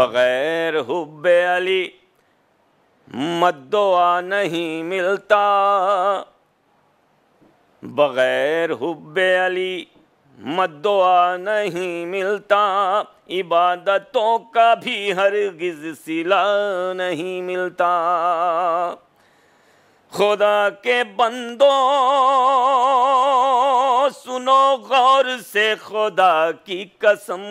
बगैर हुब्बे अली मद्दुआ नहीं मिलता, बगैर हुब्बे अली मद्दुआ नहीं मिलता, इबादतों का भी हरगिज़ सिला नहीं मिलता। खुदा के बंदो सुनो गौर से खुदा की कसम,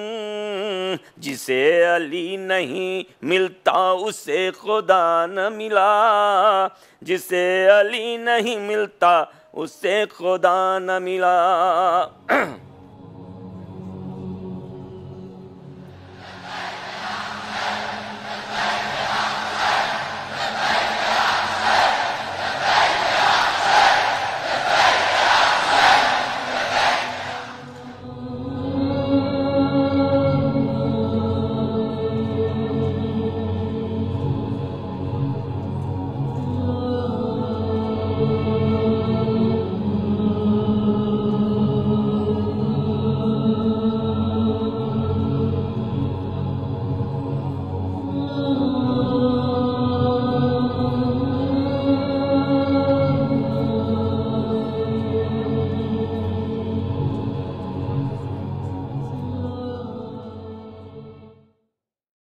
जिसे अली नहीं मिलता उसे खुदा न मिला, जिसे अली नहीं मिलता उसे खुदा न मिला।